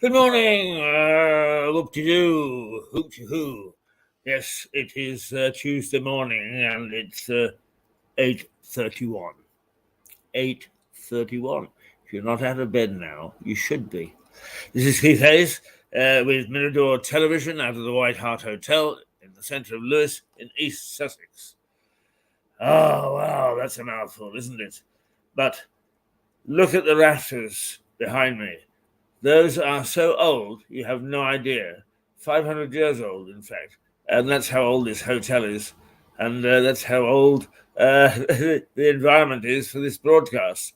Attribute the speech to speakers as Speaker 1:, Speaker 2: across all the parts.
Speaker 1: Good morning, whoop-de-doo, hoop-de-hoo. Yes, it is Tuesday morning, and it's 8:31. 8:31. If you're not out of bed now, you should be. This is Keith Hayes with Mirador Television out of the White Hart Hotel in the centre of Lewes in East Sussex. Oh, wow, that's a mouthful, isn't it? But look at the rafters behind me. Those are so old, you have no idea. 500 years old, in fact. And that's how old this hotel is. And that's how old the environment is for this broadcast.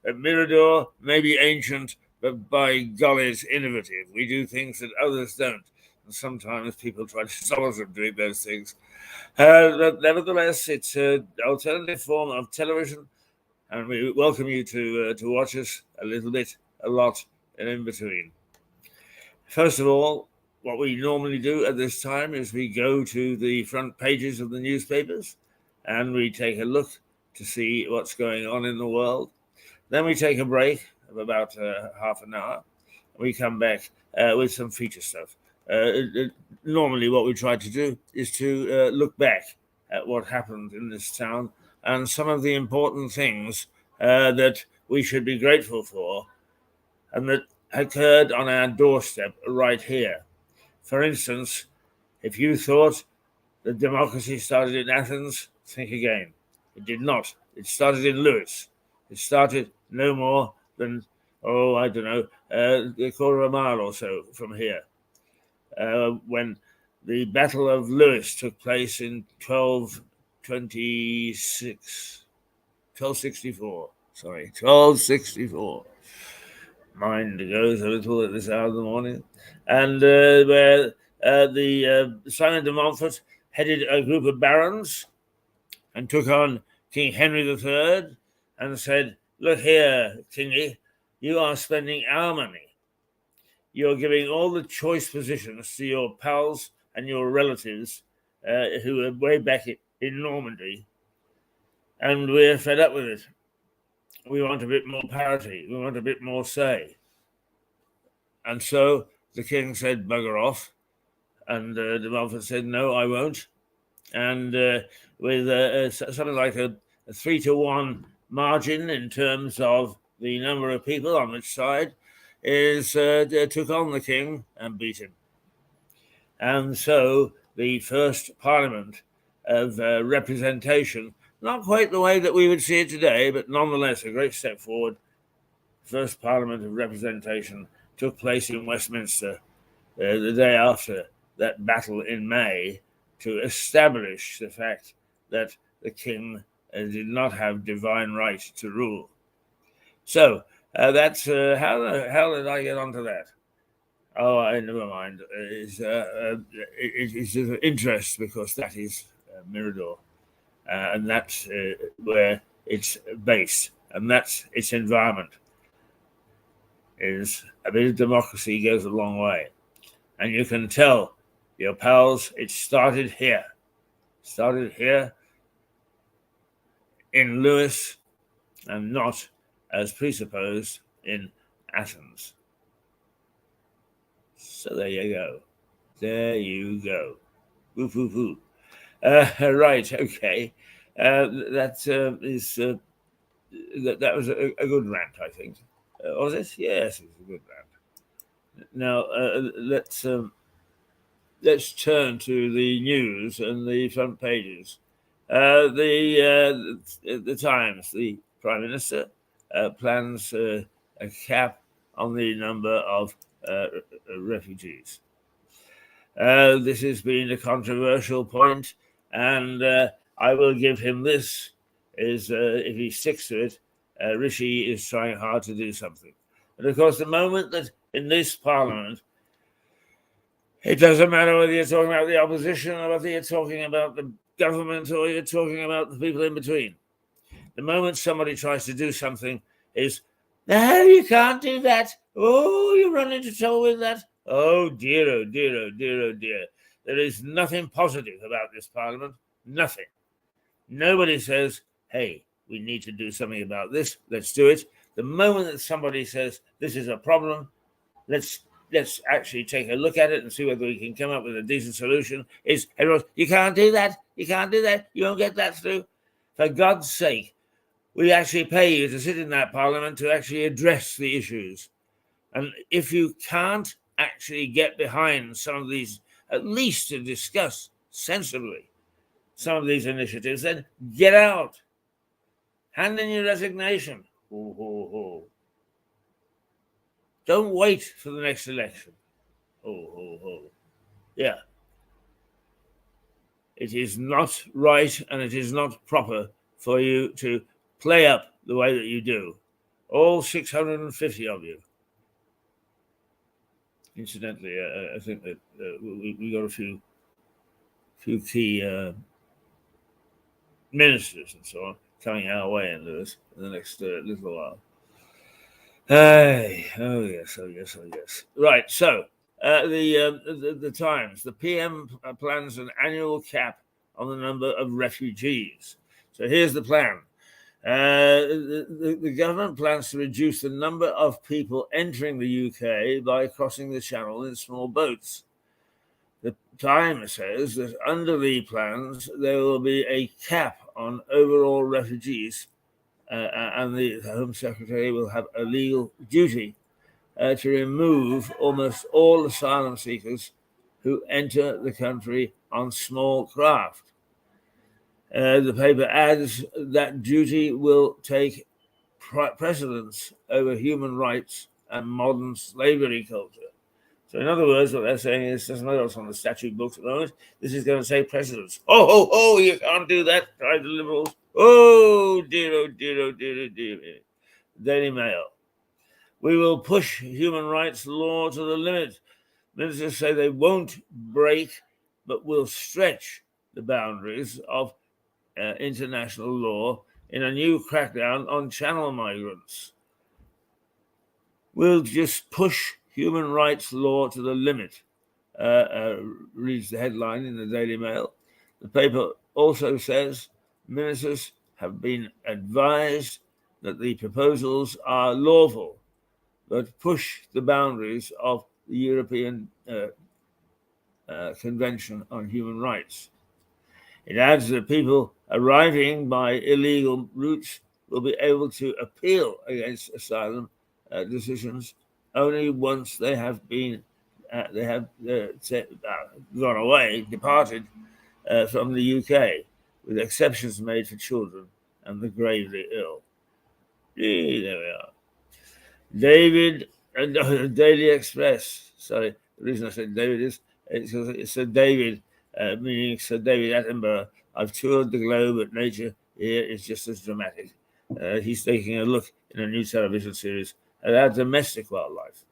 Speaker 1: Mirador may be ancient, but by golly, it's innovative. We do things that others don't. And sometimes people try to stop us from doing those things. But nevertheless, it's an alternative form of television. And we welcome you to watch us a little bit, a lot, and in between. First of all, what we normally do at this time is we go to the front pages of the newspapers and we take a look to see what's going on in the world. Then we take a break of about half an hour. We come back with some feature stuff. Normally, what we try to do is to look back at what happened in this town and some of the important things that we should be grateful for and that occurred on our doorstep right here. For instance, if you thought that democracy started in Athens, think again. It did not. It started in Lewes. It started no more than, a quarter of a mile or so from here. When the Battle of Lewes took place in 1264. Mind goes a little at this hour of the morning. And where Simon de Montfort headed a group of barons and took on King Henry III and said, "Look here, Kingy, you are spending our money. You're giving all the choice positions to your pals and your relatives who are way back in Normandy, and we're fed up with it. We want a bit more parity. We want a bit more say." And so the king said, "Bugger off." And de Montfort said, "No, I won't." And with something like a 3-1 margin in terms of the number of people on which side, took on the king and beat him. And so the first parliament of representation, not quite the way that we would see it today, but nonetheless a great step forward, first parliament of representation took place in Westminster the day after that battle in May to establish the fact that the king did not have divine right to rule. So that's how the hell did I get onto that? Oh, never mind. It's of interest because that is Mirador, and that's where it's based, and that's its environment. Is a bit of democracy goes a long way, and you can tell your pals it started here in Lewes, and not as presupposed in Athens. So there you go. Woof, woof, woof. Right, okay. That was a good rant, I think. Was it? Yes, it was a good rant. Now, let's turn to the news and the front pages. The Times, the Prime Minister plans a cap on the number of refugees. This has been a controversial point, and I will give him this, is if he sticks to it, Rishi is trying hard to do something. And of course, the moment that in this parliament, it doesn't matter whether you're talking about the opposition or whether you're talking about the government or you're talking about the people in between. The moment somebody tries to do something is, "No, you can't do that. Oh, you run into trouble with that. Oh dear, oh dear, oh dear, oh dear." There is nothing positive about this parliament. Nothing. Nobody says, "Hey, we need to do something about this. Let's do it." The moment that somebody says this is a problem, let's actually take a look at it and see whether we can come up with a decent solution, is everyone, you can't do that, you won't get that through. For God's sake, we actually pay you to sit in that parliament to actually address the issues. And if you can't actually get behind some of these, at least to discuss sensibly some of these initiatives, then get out. Hand in your resignation. Don't wait for the next election. Yeah. It is not right and it is not proper for you to play up the way that you do. All 650 of you. Incidentally, I think that we got a few key ministers and so on coming our way into this in the next little while. Oh yes. Right. So the Times, the PM plans an annual cap on the number of refugees. So here's the plan. The government plans to reduce the number of people entering the UK by crossing the channel in small boats. The Times says that under the plans, there will be a cap on overall refugees, and the Home Secretary will have a legal duty to remove almost all asylum seekers who enter the country on small craft. The paper adds that duty will take precedence over human rights and modern slavery culture. So in other words, what they're saying is there's nothing else on the statute books at the moment. This is going to take precedence. Oh, you can't do that, cried the Liberals. Oh dear. Daily Mail. We will push human rights law to the limit. Ministers say they won't break, but will stretch the boundaries of international law in a new crackdown on channel migrants. We'll just push human rights law to the limit, reads the headline in the Daily Mail. The paper also says ministers have been advised that the proposals are lawful, but push the boundaries of the European Convention on Human Rights. It adds that people arriving by illegal routes will be able to appeal against asylum decisions only once they have been gone away, departed from the UK, with exceptions made for children and the gravely ill. There we are. David, Daily Express. Sorry, the reason I said David is it's Sir David, meaning Sir David Attenborough. I've toured the globe, but nature here is just as dramatic. He's taking a look in a new television series at our domestic wildlife.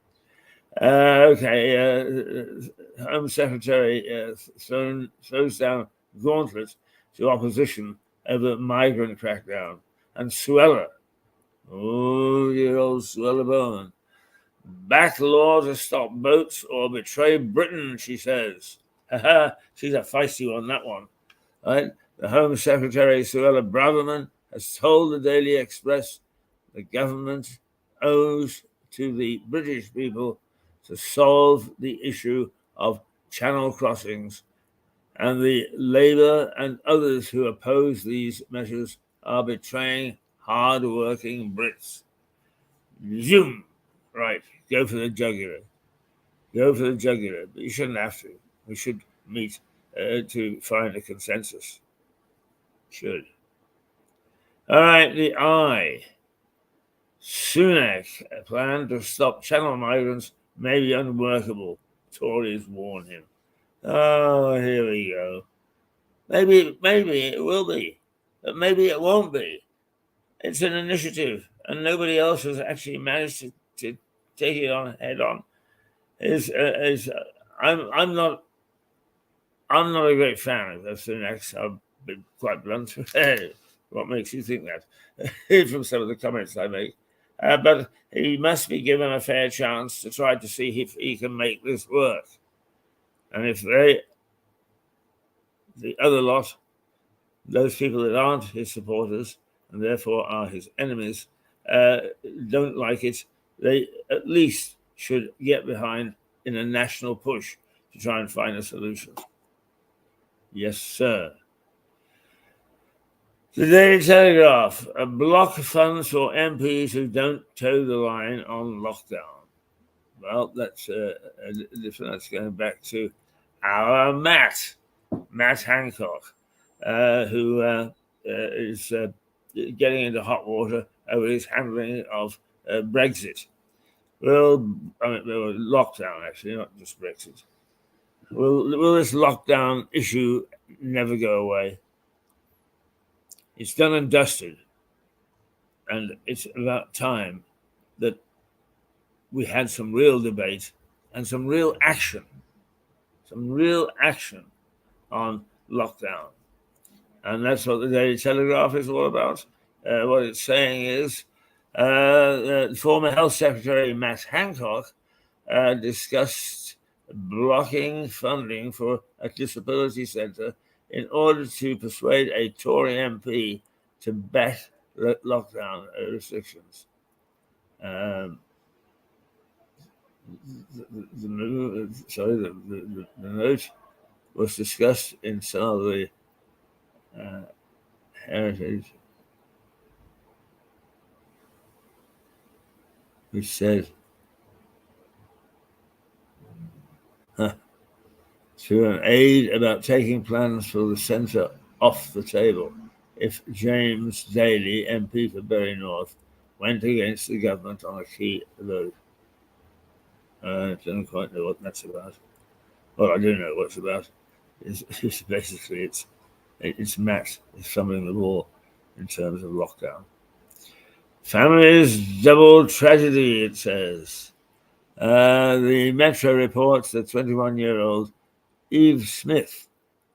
Speaker 1: Home Secretary throws down gauntlet to opposition over migrant crackdown. And Suella, dear old Suella Bowman, back law to stop boats or betray Britain, she says. She's a feisty one, that one. Right? The Home Secretary, Suella Braverman, has told the Daily Express the government owes to the British people to solve the issue of channel crossings, and the Labour and others who oppose these measures are betraying hard-working Brits. Zoom! Right, go for the jugular. But you shouldn't have to. We should meet to find a consensus. Should. All right, the I. Sunak, a plan to stop channel migrants may be unworkable, Tories warn him. Oh, here we go. Maybe it will be, but maybe it won't be. It's an initiative, and nobody else has actually managed to take it on head on. I'm not a great fan of Sunak. I've been quite blunt. What makes you think that? From some of the comments I make. But he must be given a fair chance to try to see if he can make this work. And if the other lot, those people that aren't his supporters and therefore are his enemies, don't like it, they at least should get behind in a national push to try and find a solution. Yes, sir. The Daily Telegraph, a block funds for MPs who don't toe the line on lockdown. Well, that's going back to our Matt Hancock, who is getting into hot water over his handling of Brexit. Well, lockdown, actually, not just Brexit. Will this lockdown issue never go away? It's done and dusted, and it's about time that we had some real debate and some real action on lockdown. And that's what the Daily Telegraph is all about. What it's saying is former Health Secretary Matt Hancock discussed blocking funding for a disability centre in order to persuade a Tory MP to back lockdown restrictions. The note was discussed in some of the heritage, which said, to an aide about taking plans for the centre off the table if James Daly, MP for Bury North, went against the government on a key vote. I don't quite know what that's about. Well, I do know what it's about. It's basically it's Matt fumbling the ball in terms of lockdown. Family's double tragedy, it says. The Metro reports that 21-year-old Eve Smith,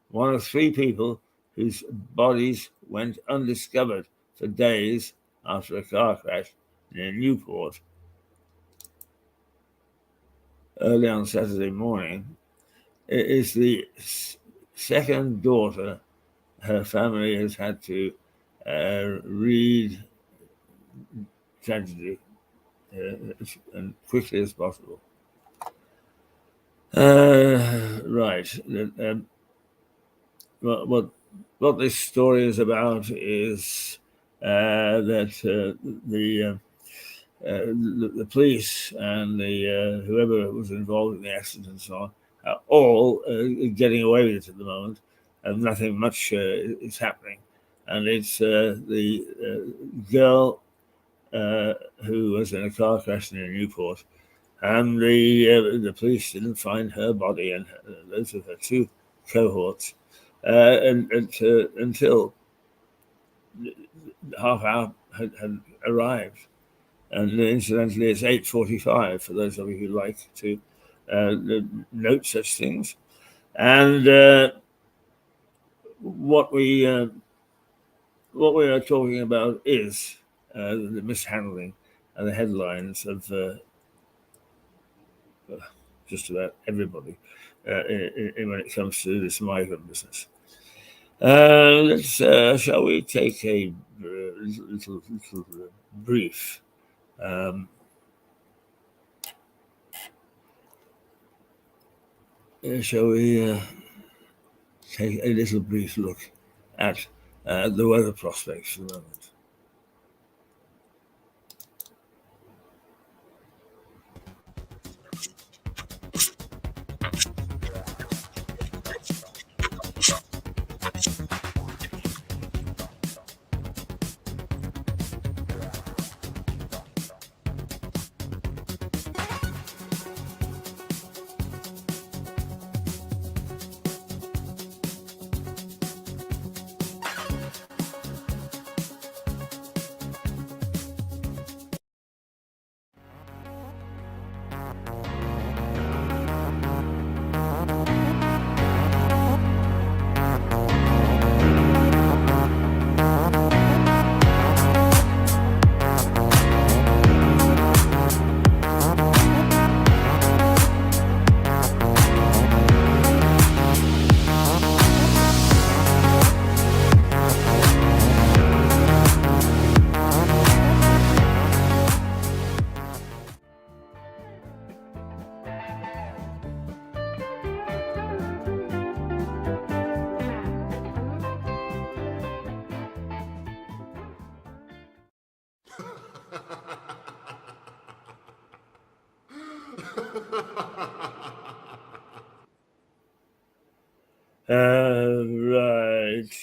Speaker 1: one of three people whose bodies went undiscovered for days after a car crash near Newport early on Saturday morning, is the second daughter her family has had to read tragedy as quickly as possible. Right. What this story is about is that the police and the whoever was involved in the accident and so on are all getting away with it at the moment, and nothing much is happening. And it's the girl who was in a car crash near Newport, and the police didn't find her body and those of her two cohorts until half hour had arrived. And incidentally, it's 8:45 for those of you who like to note such things. And what we are talking about is the mishandling and the headlines of just about everybody when it comes to this migrant business. Shall we take a little brief shall we take a little brief look at the weather prospects for the moment? Right.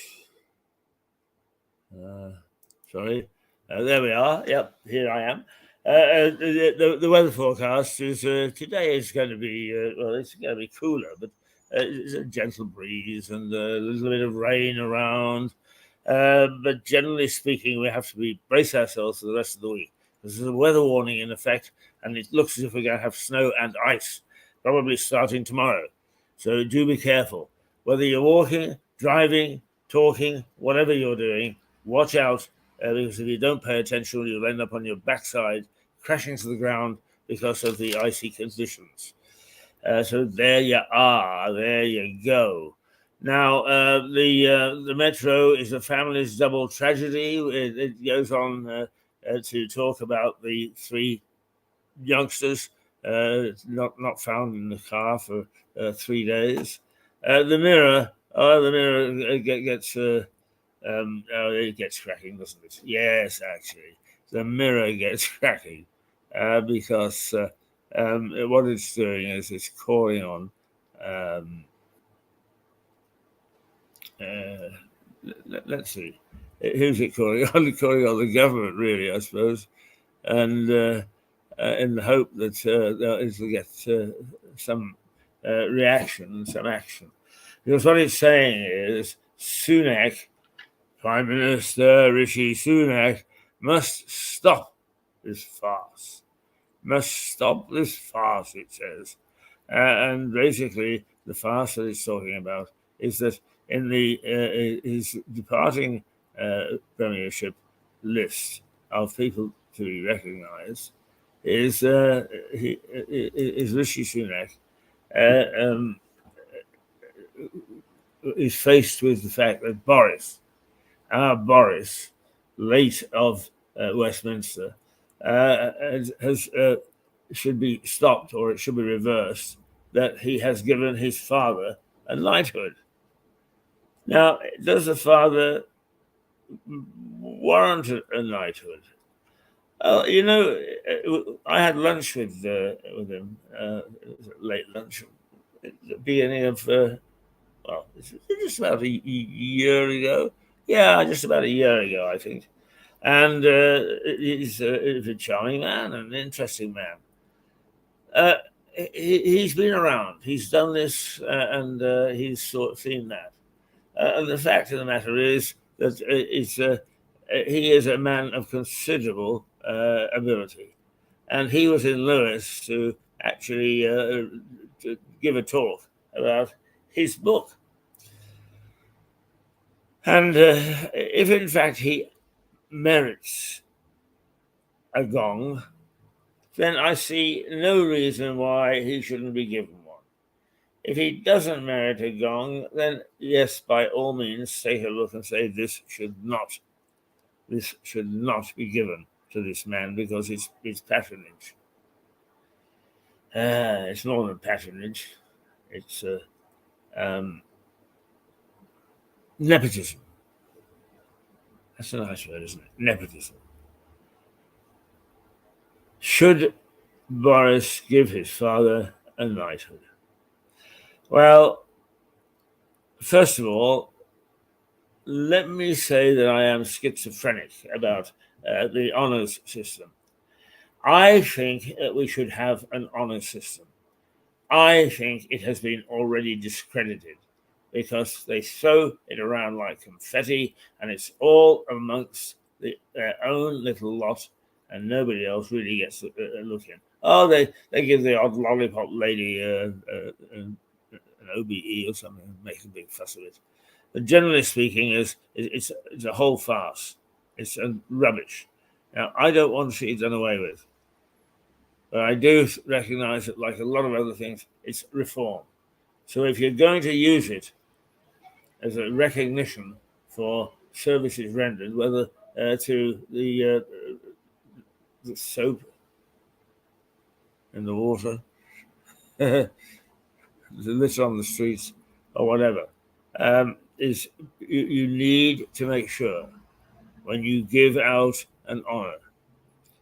Speaker 1: Sorry. There we are. Yep, here I am. The weather forecast is today is going to be well, it's going to be cooler, but it's a gentle breeze and a little bit of rain around. But generally speaking, we have to brace ourselves for the rest of the week. There's a weather warning in effect, and it looks as if we're going to have snow and ice, probably starting tomorrow. So do be careful. Whether you're walking, driving, talking, whatever you're doing, watch out, because if you don't pay attention, you'll end up on your backside, crashing to the ground because of the icy conditions. So there you are. There you go. Now, the Metro is a family's double tragedy. It goes on to talk about the three youngsters not found in the car for 3 days. The Mirror, gets it gets cracking, doesn't it? Yes, actually, the Mirror gets cracking because what it's doing is it's calling on. Let's see, who's it calling on? Calling on the government, really, I suppose, and in the hope that they'll get some reaction and some action. Because what it's saying is Sunak, Prime Minister Rishi Sunak, must stop this farce. Must stop this farce, it says. And basically, the farce that it's talking about is that in his departing premiership list of people to be recognised is Rishi Sunak is faced with the fact that our Boris, late of Westminster, has should be stopped, or it should be reversed, that he has given his father a knighthood. Now, does the father warrant a knighthood? I had lunch with him, late lunch, at the beginning of, it's just about a year ago. Yeah, just about a year ago, I think. And he's a charming man, an interesting man. He's been around. He's done this, and he's sort of seen that. And the fact of the matter is that he is a man of considerable ability, and he was in Lewis to actually to give a talk about his book. And if in fact he merits a gong, then I see no reason why he shouldn't be given one. If he doesn't merit a gong, then yes, by all means, take a look and say this should not be given to this man because it's patronage. It's more than patronage; it's nepotism. That's a nice word, isn't it? Nepotism. Should Boris give his father a knighthood? Well, first of all, let me say that I am schizophrenic about the honours system. I think that we should have an honours system. I think it has been already discredited because they throw it around like confetti and it's all amongst their own little lot and nobody else really gets a look in. Oh, they give the odd lollipop lady an OBE or something and make a big fuss of it. But generally speaking, it's a whole farce. It's rubbish. Now, I don't want to see it done away with. But I do recognise that, like a lot of other things, it's reform. So if you're going to use it as a recognition for services rendered, whether to the soap in the water, the litter on the streets, or whatever, is you need to make sure when you give out an honour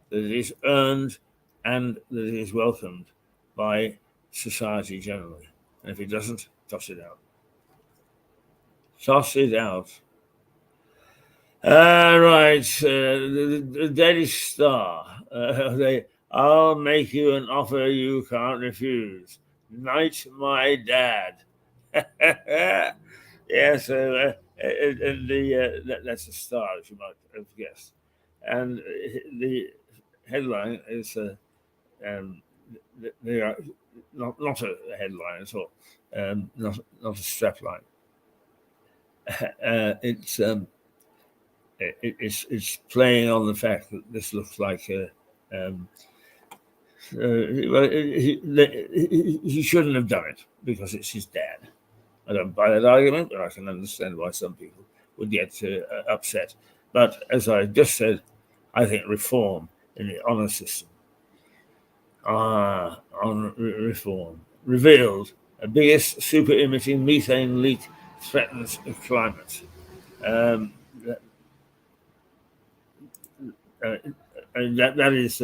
Speaker 1: that it is earned and that it is welcomed by society generally. And if it doesn't, toss it out. Toss it out. Right, the Daily Star. I'll make you an offer you can't refuse. Knight my dad. Yeah, so that's a Star, as you might have guessed. And the headline is they are not a headline at all, not a strapline. It's playing on the fact that this looks like he shouldn't have done it because it's his dad. I don't buy that argument, but I can understand why some people would get upset. But as I just said, I think reform in the honour system on reform revealed the biggest super-emitting methane leak threatens the climate. And that is,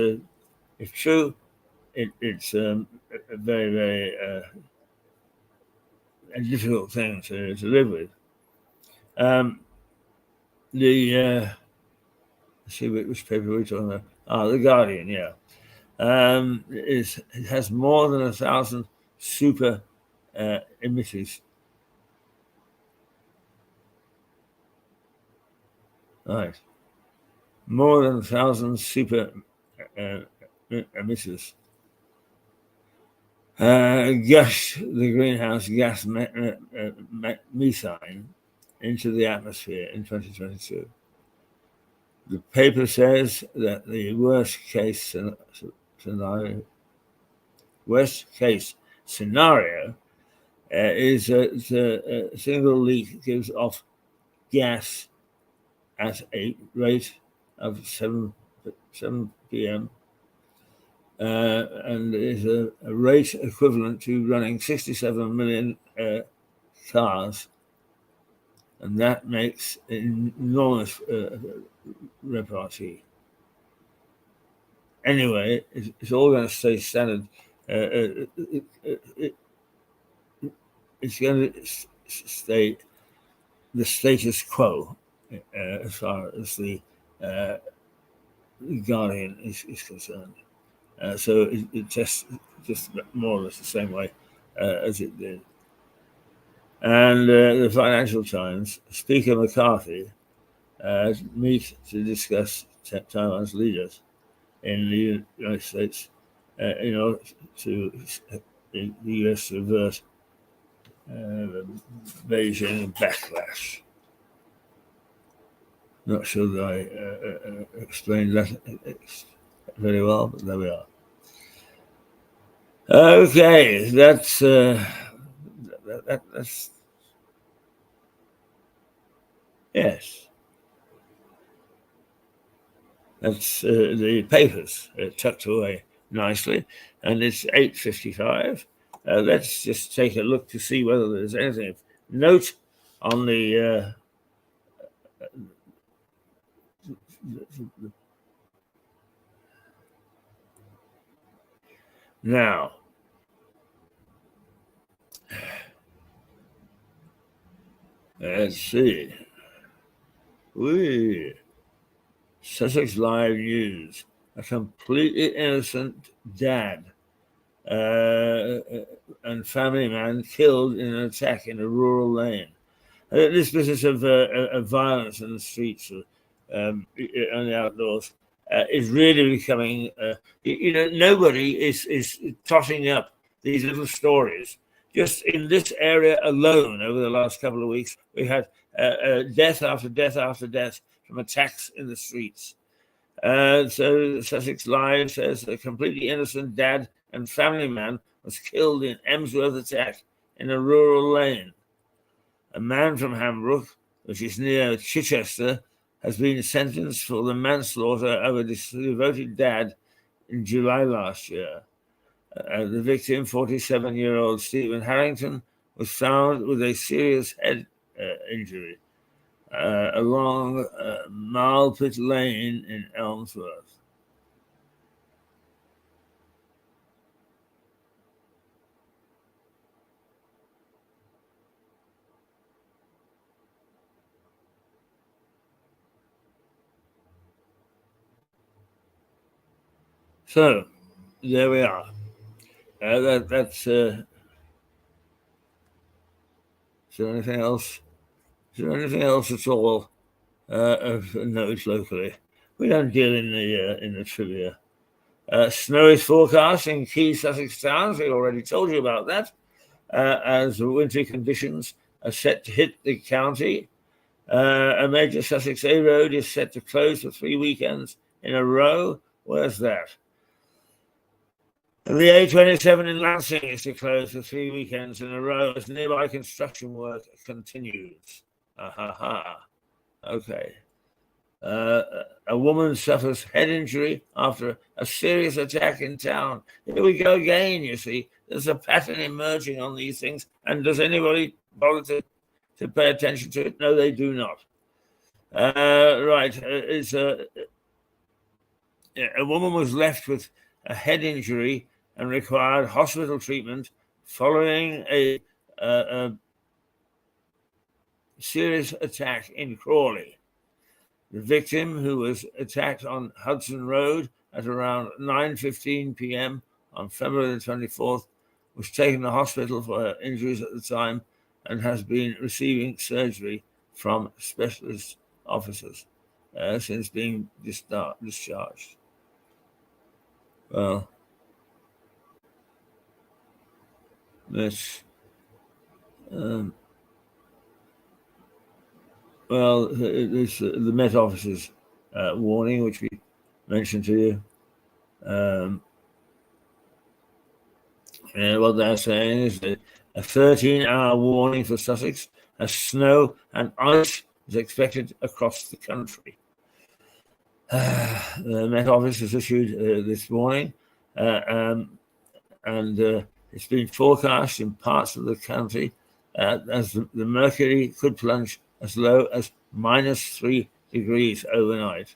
Speaker 1: if true, it's a very, very difficult thing to live with. Let's see which paper we're talking about. The Guardian, yeah. It has more than 1,000 super emitters. Right. More than 1,000 super emitters gush the greenhouse gas methane into the atmosphere in 2022. The paper says that the worst case scenario is that a single leak gives off gas at a rate of 7 p.m. And is a rate equivalent to running 67 million cars, and that makes enormous repartee. Anyway, it's all going to stay standard. It's going to stay the status quo as far as the Guardian is concerned. So it just more or less the same way as it did. And the Financial Times, Speaker McCarthy meet to discuss Taiwan's leaders in the United States in order to the US to avert Beijing backlash. Not sure that I explained that very well, but there we are. Okay, that's yes. That's the papers tucked away nicely, and it's 8:55. Let's just take a look to see whether there's anything of note on the now. Let's see. Sussex Live News. A completely innocent dad and family man killed in an attack in a rural lane. This business of violence in the streets and the outdoors is really becoming. Nobody is totting up these little stories. Just in this area alone, over the last couple of weeks, we had death after death after death from attacks in the streets. So Sussex Live says a completely innocent dad and family man was killed in Emsworth attack in a rural lane. A man from Hambrook, which is near Chichester, has been sentenced for the manslaughter of a devoted dad in July last year. The victim, 47-year-old Stephen Harrington, was found with a serious head injury along Marlpit Lane in Elmsworth. So there we are. That's. Is there anything else? Is there anything else at all of note locally? We don't deal in the trivia. Snow is forecast in key Sussex towns. We already told you about that. As winter conditions are set to hit the county, a major Sussex A road is set to close for 3 weekends in a row. Where's that? The A27 in Lancing is to close for 3 weekends in a row as nearby construction work continues. Okay. A woman suffers head injury after a serious attack in town. Here we go again, you see. There's a pattern emerging on these things. And does anybody bother to pay attention to it? No, they do not. Right. A woman was left with a head injury and required hospital treatment following a serious attack in Crawley. The victim, who was attacked on Hudson Road at around 9:15 p.m. on February the 24th, was taken to hospital for her injuries at the time and has been receiving surgery from specialist officers since being discharged. Well, that's it's the Met Office's warning, which we mentioned to you. What they're saying is that a 13-hour warning for Sussex as snow and ice is expected across the country. The Met Office has issued this warning, and it's been forecast in parts of the county as the mercury could plunge as low as -3 degrees overnight.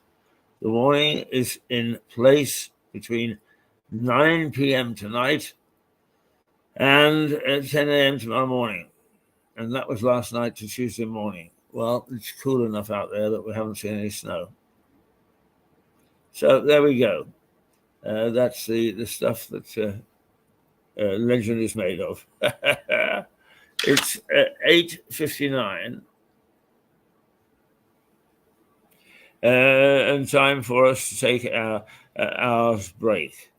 Speaker 1: The warning is in place between 9 p.m. tonight and at 10 a.m. tomorrow morning. And that was last night to Tuesday morning. Well, it's cool enough out there that we haven't seen any snow. So there we go. That's the stuff that legend is made of. It's 8:59. And time for us to take our hour's break.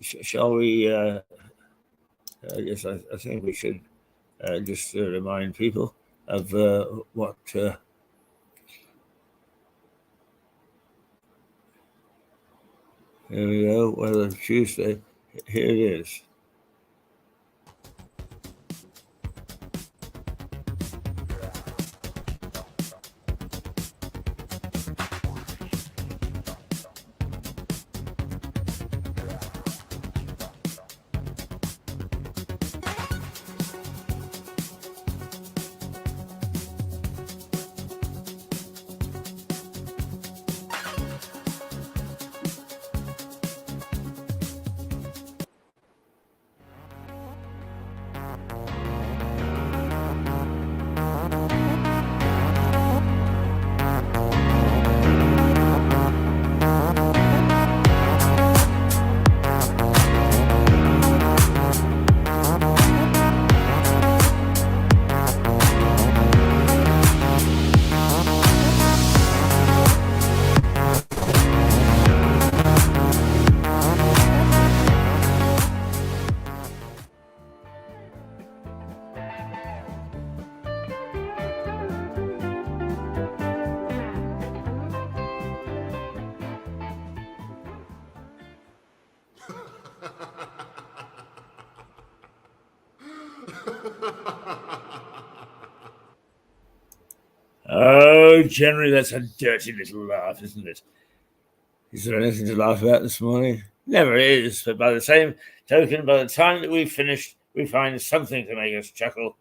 Speaker 1: Shall we? Yes, I think we should just remind people of what. Here we go. Weather Tuesday. Here it is. Oh, generally, that's a dirty little laugh, isn't it? Is there anything to laugh about this morning? Never is, but by the same token, by the time that we've finished, we find something to make us chuckle,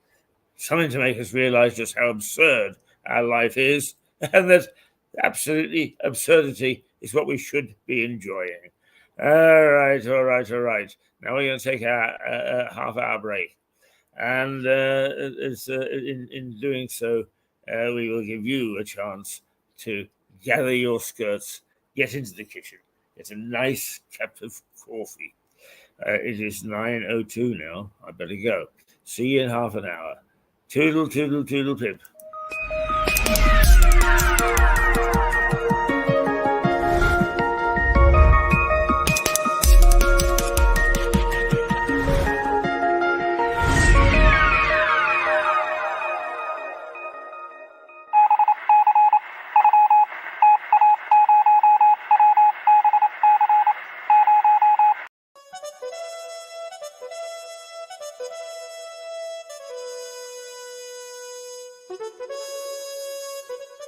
Speaker 1: something to make us realize just how absurd our life is, and that absolutely absurdity is what we should be enjoying. All right. Now we're going to take our half-hour break. And in doing so, we will give you a chance to gather your skirts, get into the kitchen, get a nice cup of coffee. It is 9:02 now. I better go. See you in half an hour. Toodle, toodle, toodle, pip.